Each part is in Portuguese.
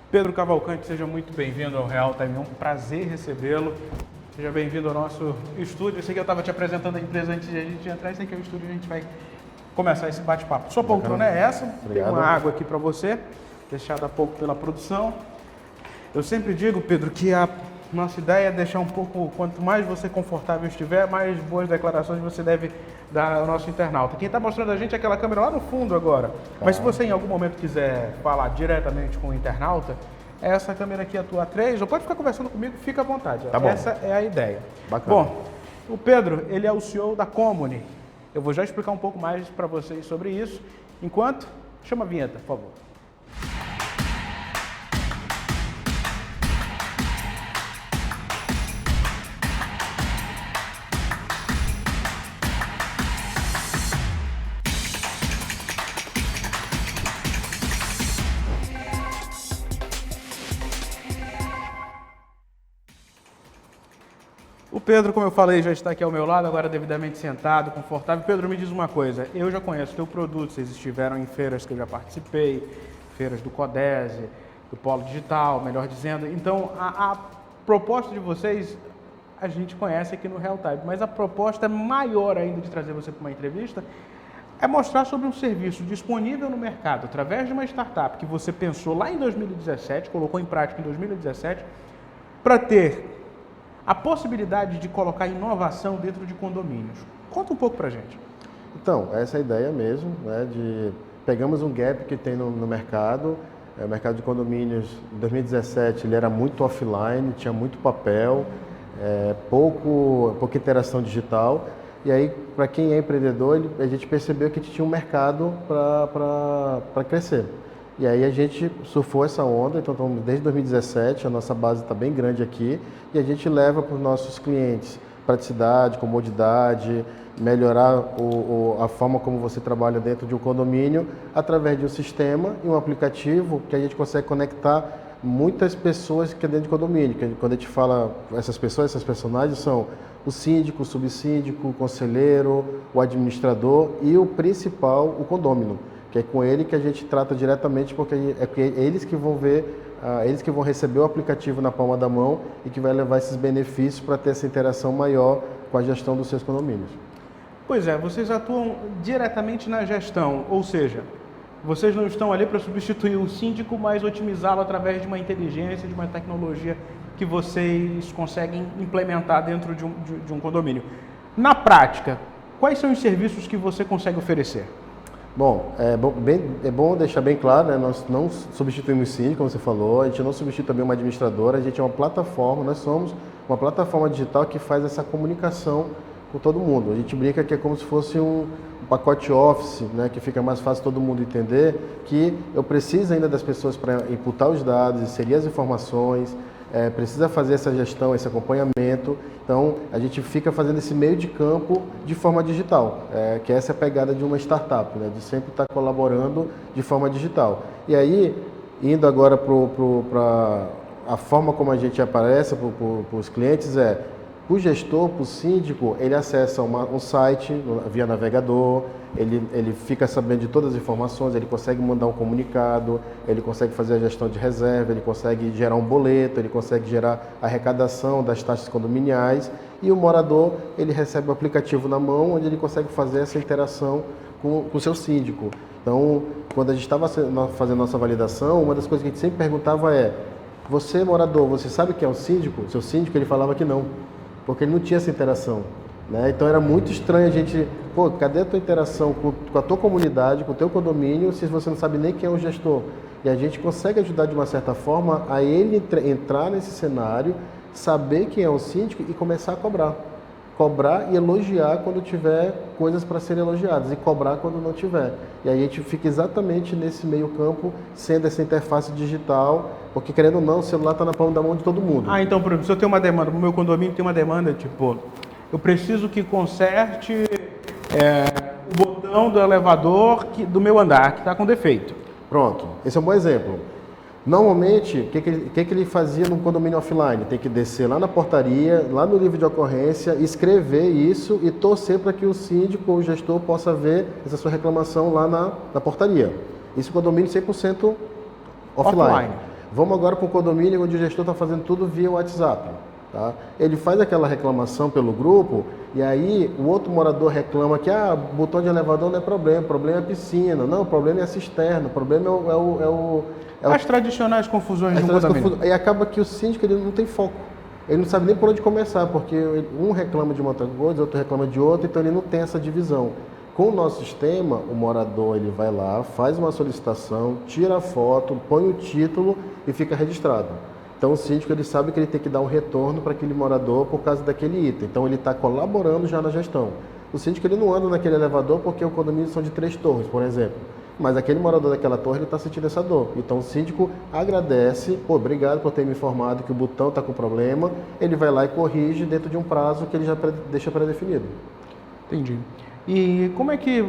Pedro Cavalcante, seja muito bem-vindo ao Real Time. É um prazer recebê-lo. Seja bem-vindo ao nosso estúdio. Eu sei que eu estava te apresentando a empresa antes de a gente entrar. Esse aqui é o estúdio, a gente vai começar esse bate-papo. Sua poltrona é essa. Obrigado. Tem uma água aqui para você, deixada há pouco pela produção. Eu sempre digo, Pedro, que a nossa ideia é deixar um pouco, quanto mais você confortável estiver, mais boas declarações você deve dar ao nosso internauta. Quem está mostrando a gente é aquela câmera lá no fundo agora. Mas se você em algum momento quiser falar diretamente com o internauta, essa câmera aqui é a tua A3, ou pode ficar conversando comigo, fica à vontade. Tá bom. Essa é a ideia. Bacana. Bom, o Pedro, ele é o CEO da Comune. Eu vou já explicar um pouco mais para vocês sobre isso. Enquanto, chama a vinheta, por favor. O Pedro, como eu falei, já está aqui ao meu lado, agora devidamente sentado, confortável. Pedro, me diz uma coisa, eu já conheço o teu produto, vocês estiveram em feiras que eu já participei, feiras do Codese, do Polo Digital, melhor dizendo. Então, a proposta de vocês, a gente conhece aqui no Real Time, mas a proposta maior ainda de trazer você para uma entrevista é mostrar sobre um serviço disponível no mercado, através de uma startup que você pensou lá em 2017, colocou em prática em 2017, para ter a possibilidade de colocar inovação dentro de condomínios. Conta um pouco pra gente. Então, essa é a ideia mesmo, né, pegamos um gap que tem no mercado, o mercado de condomínios em 2017 ele era muito offline, tinha muito papel, pouca interação digital, e aí para quem é empreendedor, a gente percebeu que tinha um mercado para crescer. E aí a gente surfou essa onda, então estamos desde 2017, a nossa base está bem grande aqui, e a gente leva para os nossos clientes praticidade, comodidade, melhorar a forma como você trabalha dentro de um condomínio, através de um sistema e um aplicativo que a gente consegue conectar muitas pessoas que é dentro de condomínio. Quando a gente fala essas pessoas, essas personagens são o síndico, o subsíndico, o conselheiro, o administrador e o principal, o condômino, que é com ele que a gente trata diretamente, porque é eles que vão ver, eles que vão receber o aplicativo na palma da mão e que vai levar esses benefícios para ter essa interação maior com a gestão dos seus condomínios. Pois é, vocês atuam diretamente na gestão, ou seja, vocês não estão ali para substituir o síndico, mas otimizá-lo através de uma inteligência, de uma tecnologia que vocês conseguem implementar dentro de um condomínio. Na prática, quais são os serviços que você consegue oferecer? Bom, é bom deixar bem claro, né? Nós não substituímos o síndico, como você falou, a gente não substitui também uma administradora, a gente é uma plataforma, nós somos uma plataforma digital que faz essa comunicação com todo mundo. A gente brinca que é como se fosse um pacote Office, né? Que fica mais fácil todo mundo entender, que eu preciso ainda das pessoas para imputar os dados, inserir as informações, precisa fazer essa gestão, esse acompanhamento. Então, a gente fica fazendo esse meio de campo de forma digital, que essa é a pegada de uma startup, né, de sempre estar colaborando de forma digital. E aí, indo agora para a forma como a gente aparece para os clientes, o gestor, para o síndico, ele acessa um site via navegador, ele fica sabendo de todas as informações, ele consegue mandar um comunicado, ele consegue fazer a gestão de reserva, ele consegue gerar um boleto, ele consegue gerar a arrecadação das taxas condominiais, e o morador, ele recebe o aplicativo na mão, onde ele consegue fazer essa interação com o seu síndico. Então, quando a gente estava fazendo nossa validação, uma das coisas que a gente sempre perguntava você, morador, você sabe o que é um síndico? O seu síndico, ele falava que não, porque ele não tinha essa interação, né? Então era muito estranho a gente, cadê a tua interação com a tua comunidade, com o teu condomínio, se você não sabe nem quem é o gestor? E a gente consegue ajudar de uma certa forma a ele entrar nesse cenário, saber quem é o síndico e começar a cobrar e elogiar quando tiver coisas para serem elogiadas e cobrar quando não tiver. E aí a gente fica exatamente nesse meio campo, sendo essa interface digital, porque querendo ou não, o celular está na palma da mão de todo mundo. Então, por exemplo, se eu tenho uma demanda, no meu condomínio tem uma demanda, tipo, eu preciso que conserte o botão do elevador do meu andar, que está com defeito. Pronto, esse é um bom exemplo. Normalmente, o que ele fazia no condomínio offline? Tem que descer lá na portaria, lá no livro de ocorrência, escrever isso e torcer para que o síndico ou o gestor possa ver essa sua reclamação lá na portaria. Isso condomínio 100% offline. Vamos agora para o condomínio onde o gestor está fazendo tudo via WhatsApp. Tá? Ele faz aquela reclamação pelo grupo e aí o outro morador reclama que botão de elevador não é problema, o problema é a piscina, não, o problema é a cisterna, o problema As tradicionais confusões de um condomínio. E acaba que o síndico ele não tem foco. Ele não sabe nem por onde começar, porque um reclama de uma coisa, outro reclama de outra, então ele não tem essa divisão. Com o nosso sistema, o morador ele vai lá, faz uma solicitação, tira a foto, põe o título e fica registrado. Então o síndico ele sabe que ele tem que dar um retorno para aquele morador por causa daquele item. Então ele está colaborando já na gestão. O síndico ele não anda naquele elevador porque o condomínio são de 3 torres, por exemplo. Mas aquele morador daquela torre ele está sentindo essa dor. Então o síndico agradece, obrigado por ter me informado que o botão está com problema. Ele vai lá e corrige dentro de um prazo que ele já deixa pré-definido. Entendi. E como é que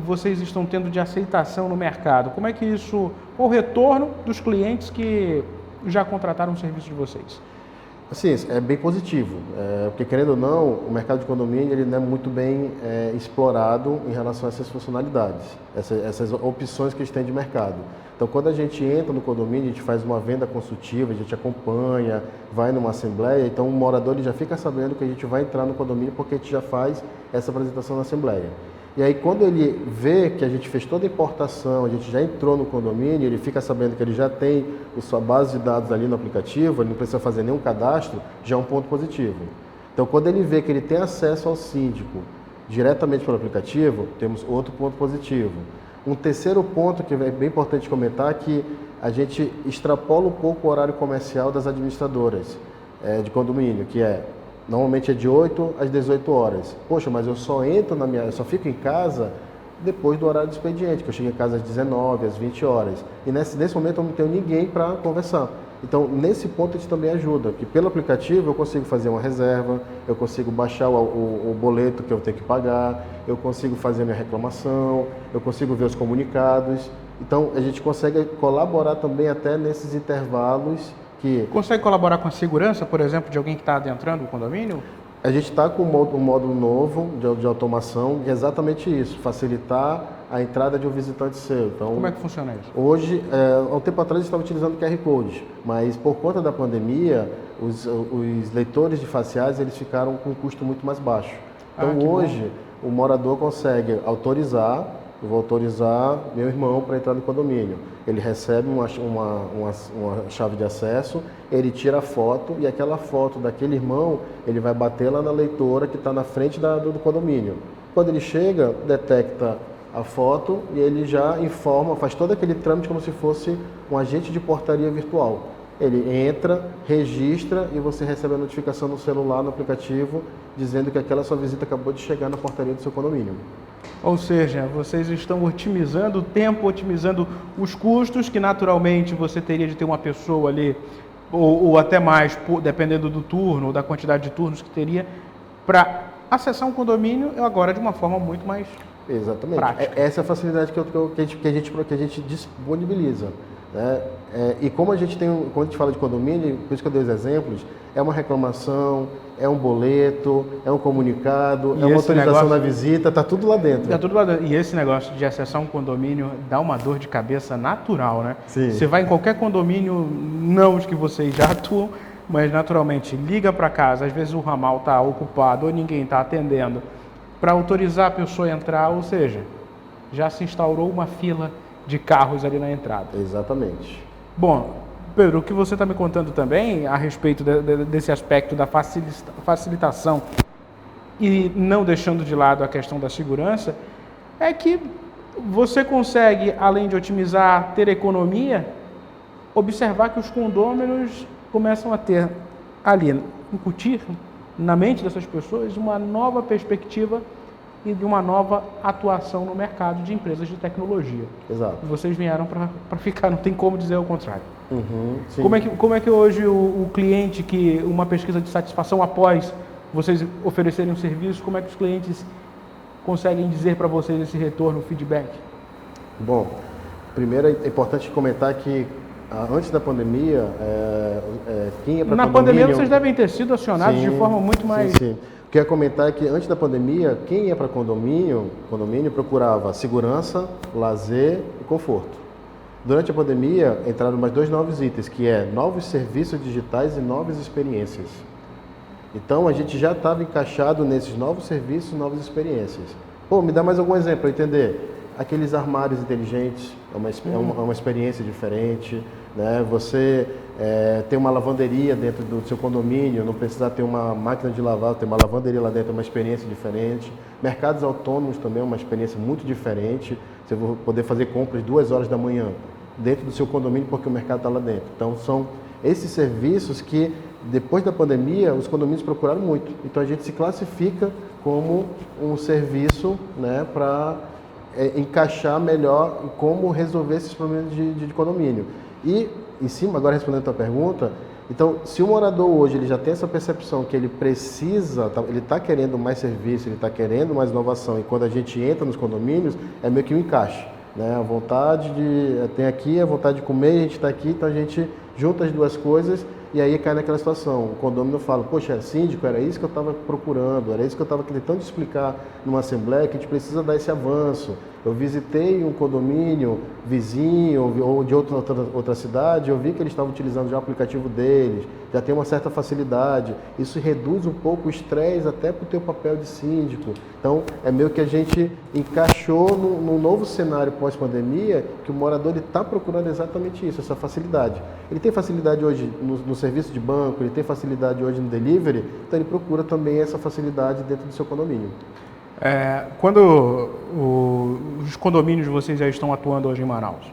vocês estão tendo de aceitação no mercado? Como é que isso, o retorno dos clientes que já contrataram o serviço de vocês? Assim, é bem positivo, porque querendo ou não, o mercado de condomínio ele não é muito bem explorado em relação a essas funcionalidades, essas opções que a gente tem de mercado. Então, quando a gente entra no condomínio, a gente faz uma venda consultiva, a gente acompanha, vai numa assembleia, então o morador ele já fica sabendo que a gente vai entrar no condomínio porque a gente já faz essa apresentação na assembleia. E aí, quando ele vê que a gente fez toda a importação, a gente já entrou no condomínio, ele fica sabendo que ele já tem a sua base de dados ali no aplicativo, ele não precisa fazer nenhum cadastro, já é um ponto positivo. Então, quando ele vê que ele tem acesso ao síndico diretamente pelo aplicativo, temos outro ponto positivo. Um terceiro ponto que é bem importante comentar é que a gente extrapola um pouco o horário comercial das administradoras de condomínio, que normalmente é de 8 às 18 horas. Poxa, mas eu só fico em casa depois do horário do expediente, que eu chego em casa às 19, às 20 horas. E nesse momento eu não tenho ninguém para conversar. Então, nesse ponto a gente também ajuda, porque pelo aplicativo eu consigo fazer uma reserva, eu consigo baixar o boleto que eu tenho que pagar, eu consigo fazer a minha reclamação, eu consigo ver os comunicados. Então, a gente consegue colaborar também até nesses intervalos. Consegue colaborar com a segurança, por exemplo, de alguém que está adentrando o condomínio? A gente está com um módulo novo de automação, que é exatamente isso, facilitar a entrada de um visitante seu. Então, como é que funciona isso? Hoje, há um tempo atrás, a gente estava utilizando QR Code, mas por conta da pandemia, os leitores de faciais eles ficaram com um custo muito mais baixo. Então, hoje, o morador consegue autorizar, eu vou autorizar meu irmão para entrar no condomínio. Ele recebe uma chave de acesso, ele tira a foto e aquela foto daquele irmão, ele vai bater lá na leitora que está na frente do condomínio. Quando ele chega, detecta a foto e ele já informa, faz todo aquele trâmite como se fosse um agente de portaria virtual. Ele entra, registra e você recebe a notificação no celular, no aplicativo, dizendo que aquela sua visita acabou de chegar na portaria do seu condomínio. Ou seja, vocês estão otimizando o tempo, otimizando os custos que naturalmente você teria de ter uma pessoa ali, ou até mais, dependendo do turno, ou da quantidade de turnos que teria, para acessar um condomínio agora de uma forma muito mais prática. Essa é a facilidade que a gente disponibiliza. Né? E como a gente quando a gente fala de condomínio, por isso que eu dei os exemplos, é uma reclamação, é um boleto, é um comunicado, é uma autorização da visita, está tudo lá dentro. Tá tudo lá dentro. E esse negócio de acessar um condomínio dá uma dor de cabeça natural, né? Sim. Você vai em qualquer condomínio, não os que vocês já atuam, mas naturalmente liga para casa, às vezes o ramal está ocupado ou ninguém está atendendo, para autorizar a pessoa a entrar, ou seja, já se instaurou uma fila de carros ali na entrada. Exatamente. Bom, Pedro, o que você está me contando também a respeito desse aspecto da facilitação e não deixando de lado a questão da segurança, é que você consegue, além de otimizar, ter economia, observar que os condôminos começam a ter ali, incutir na mente dessas pessoas uma nova perspectiva e de uma nova atuação no mercado de empresas de tecnologia. Exato. Vocês vieram para ficar, não tem como dizer o contrário. Sim. Como é que hoje o cliente, que uma pesquisa de satisfação após vocês oferecerem um serviço, como é que os clientes conseguem dizer para vocês esse retorno, o feedback? Bom, primeiro é importante comentar que antes da pandemia, quem ia para condomínio... Na pandemia vocês devem ter sido acionados de forma muito mais... Sim. O que eu ia comentar é que antes da pandemia, quem ia para condomínio procurava segurança, lazer e conforto. Durante a pandemia, entraram mais 2 novos itens, que é novos serviços digitais e novas experiências. Então, a gente já estava encaixado nesses novos serviços, novas experiências. Pô, me dá mais algum exemplo para entender. Aqueles armários inteligentes, é uma experiência diferente, né? Você tem uma lavanderia dentro do seu condomínio, não precisar ter uma máquina de lavar, ter uma lavanderia lá dentro, é uma experiência diferente. Mercados autônomos também é uma experiência muito diferente. Você vai poder fazer compras 2 horas da manhã dentro do seu condomínio porque o mercado está lá dentro. Então, são esses serviços que, depois da pandemia, os condomínios procuraram muito. Então, a gente se classifica como um serviço, né, para encaixar melhor em como resolver esses problemas de condomínio. E, em cima, agora respondendo a tua pergunta, então, se o morador hoje ele já tem essa percepção que ele precisa, ele está querendo mais serviço, ele está querendo mais inovação, e quando a gente entra nos condomínios, é meio que um encaixe, né? A vontade tem aqui, a vontade de comer, a gente está aqui, então a gente junta as duas coisas e aí cai naquela situação. O condomínio fala, poxa, síndico, era isso que eu estava procurando, era isso que eu estava tentando explicar numa assembleia, que a gente precisa dar esse avanço. Eu visitei um condomínio vizinho ou de outra cidade, eu vi que eles estavam utilizando já o aplicativo deles, já tem uma certa facilidade. Isso reduz um pouco o estresse até para o teu papel de síndico. Então, é meio que a gente encaixou num novo cenário pós-pandemia, que o morador está procurando exatamente isso, essa facilidade. Ele tem facilidade hoje no serviço de banco, ele tem facilidade hoje no delivery, então ele procura também essa facilidade dentro do seu condomínio. Quando os condomínios de vocês já estão atuando hoje em Manaus?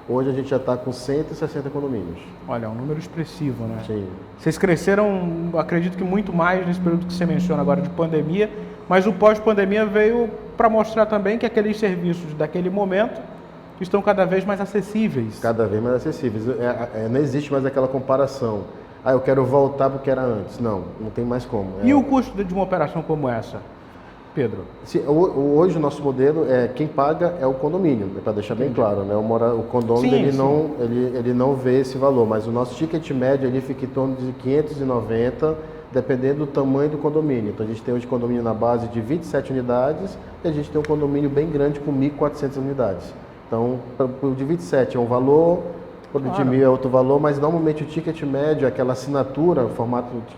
Hoje a gente já está com 160 condomínios. Olha, é um número expressivo, né? Sim. Vocês cresceram, acredito que muito mais nesse período que você menciona agora de pandemia, mas o pós-pandemia veio para mostrar também que aqueles serviços daquele momento estão cada vez mais acessíveis. Cada vez mais acessíveis. Não existe mais aquela comparação. Eu quero voltar para o que era antes. Não tem mais como. E o custo de uma operação como essa, Pedro? Hoje o nosso modelo quem paga é o condomínio, para deixar bem claro, né? O condomínio ele não vê esse valor, mas o nosso ticket médio ele fica em torno de 590, dependendo do tamanho do condomínio. Então a gente tem hoje condomínio na base de 27 unidades e a gente tem um condomínio bem grande com 1.400 unidades. Então, o de 27 é um valor, o de 1.000 é outro valor, mas normalmente o ticket médio, aquela assinatura,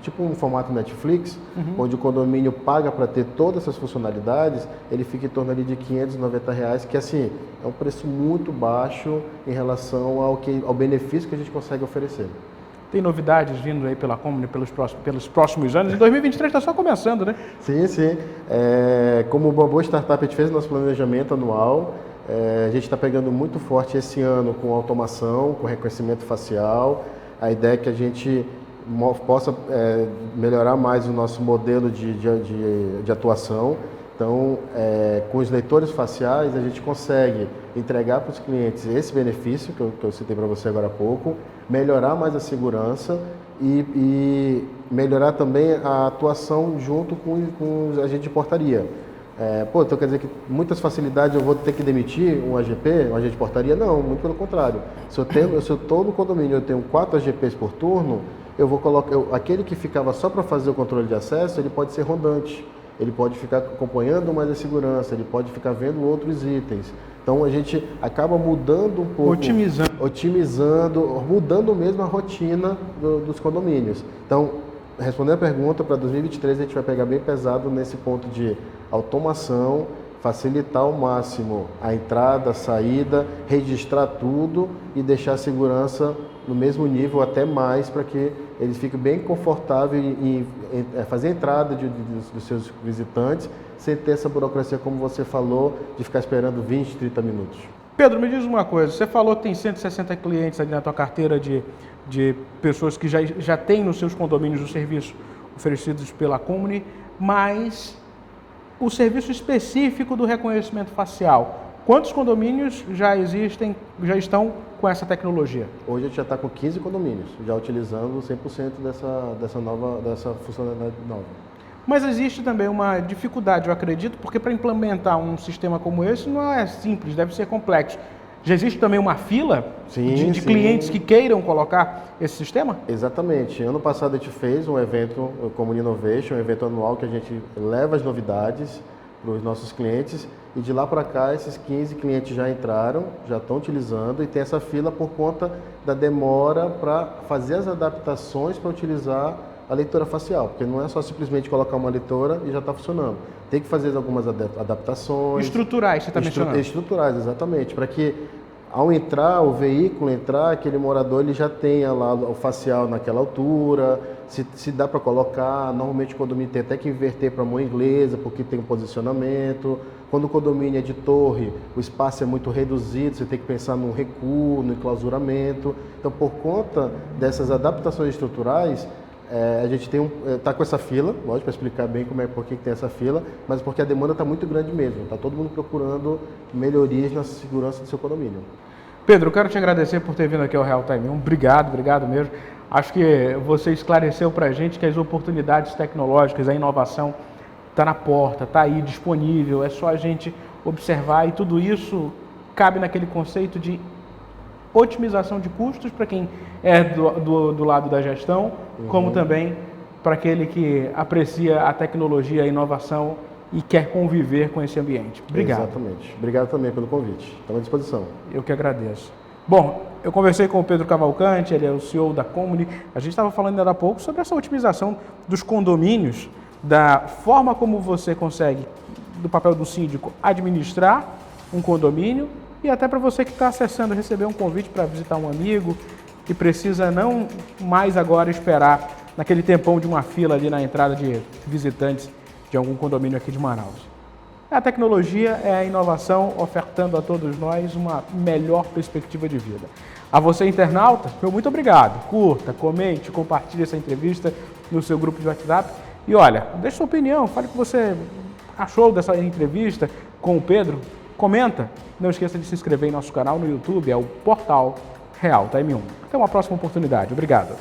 tipo um formato Netflix, onde o condomínio paga para ter todas essas funcionalidades, ele fica em torno ali de R$590, que assim, é um preço muito baixo em relação ao benefício que a gente consegue oferecer. Tem novidades vindo aí pela Comune pelos próximos anos? Em 2023 está só começando, né? Sim. Como uma boa startup, a gente fez o nosso planejamento anual. A gente está pegando muito forte esse ano com automação, com reconhecimento facial. A ideia é que a gente possa melhorar mais o nosso modelo de atuação. Então, com os leitores faciais, a gente consegue entregar para os clientes esse benefício que eu citei para você agora há pouco, melhorar mais a segurança e melhorar também a atuação junto com os agentes de portaria. Então quer dizer que muitas facilidades eu vou ter que demitir um AGP, um agente de portaria? Não, muito pelo contrário. Se eu estou no condomínio eu tenho 4 AGPs por turno, eu vou colocar aquele que ficava só para fazer o controle de acesso, ele pode ser rondante. Ele pode ficar acompanhando mais a segurança, ele pode ficar vendo outros itens. Então a gente acaba mudando um pouco, otimizando, mudando mesmo a rotina dos condomínios. Então, respondendo a pergunta, para 2023 a gente vai pegar bem pesado nesse ponto de automação, facilitar ao máximo a entrada, a saída, registrar tudo e deixar a segurança no mesmo nível, até mais, para que eles fiquem bem confortáveis em fazer a entrada dos seus visitantes, sem ter essa burocracia, como você falou, de ficar esperando 20, 30 minutos. Pedro, me diz uma coisa, você falou que tem 160 clientes ali na tua carteira de pessoas que já têm nos seus condomínios o serviço oferecidos pela Comune, mas o serviço específico do reconhecimento facial, quantos condomínios já estão com essa tecnologia? Hoje a gente já está com 15 condomínios, já utilizando 100% dessa funcionalidade nova. Mas existe também uma dificuldade, eu acredito, porque para implementar um sistema como esse não é simples, deve ser complexo. Já existe também uma fila de clientes que queiram colocar esse sistema? Exatamente. Ano passado a gente fez um evento, o Comune Innovation, um evento anual que a gente leva as novidades, para os nossos clientes, e de lá para cá esses 15 clientes já entraram, já estão utilizando, e tem essa fila por conta da demora para fazer as adaptações para utilizar a leitora facial, porque não é só simplesmente colocar uma leitora e já está funcionando. Tem que fazer algumas adaptações. Estruturais, você está mencionando. Estruturais, exatamente, para que ao entrar, o veículo entrar, aquele morador ele já tenha lá o facial naquela altura, se dá para colocar. Normalmente o condomínio tem até que inverter para a mão inglesa, porque tem um posicionamento. Quando o condomínio é de torre, o espaço é muito reduzido, você tem que pensar no recuo, no enclausuramento. Então, por conta dessas adaptações estruturais, a gente está com essa fila, lógico, para explicar bem por que tem essa fila, mas porque a demanda está muito grande mesmo. Está todo mundo procurando melhorias na segurança do seu condomínio. Pedro, eu quero te agradecer por ter vindo aqui ao Real Time 1. Obrigado mesmo. Acho que você esclareceu para a gente que as oportunidades tecnológicas, a inovação está na porta, está aí disponível, é só a gente observar, e tudo isso cabe naquele conceito de otimização de custos para quem é do lado da gestão, como também para aquele que aprecia a tecnologia, a inovação e quer conviver com esse ambiente. Obrigado. Exatamente. Obrigado também pelo convite. Estamos à disposição. Eu que agradeço. Bom, eu conversei com o Pedro Cavalcante, ele é o CEO da Comuni. A gente estava falando ainda há pouco sobre essa otimização dos condomínios, da forma como você consegue, do papel do síndico, administrar um condomínio, e até para você que está acessando, receber um convite para visitar um amigo e precisa não mais agora esperar naquele tempão de uma fila ali na entrada de visitantes de algum condomínio aqui de Manaus. A tecnologia é a inovação ofertando a todos nós uma melhor perspectiva de vida. A você, internauta, meu muito obrigado. Curta, comente, compartilhe essa entrevista no seu grupo de WhatsApp. E olha, deixe sua opinião, fale o que você achou dessa entrevista com o Pedro. Comenta. Não esqueça de se inscrever em nosso canal no YouTube, é o Portal Real Time 1. Até uma próxima oportunidade. Obrigado.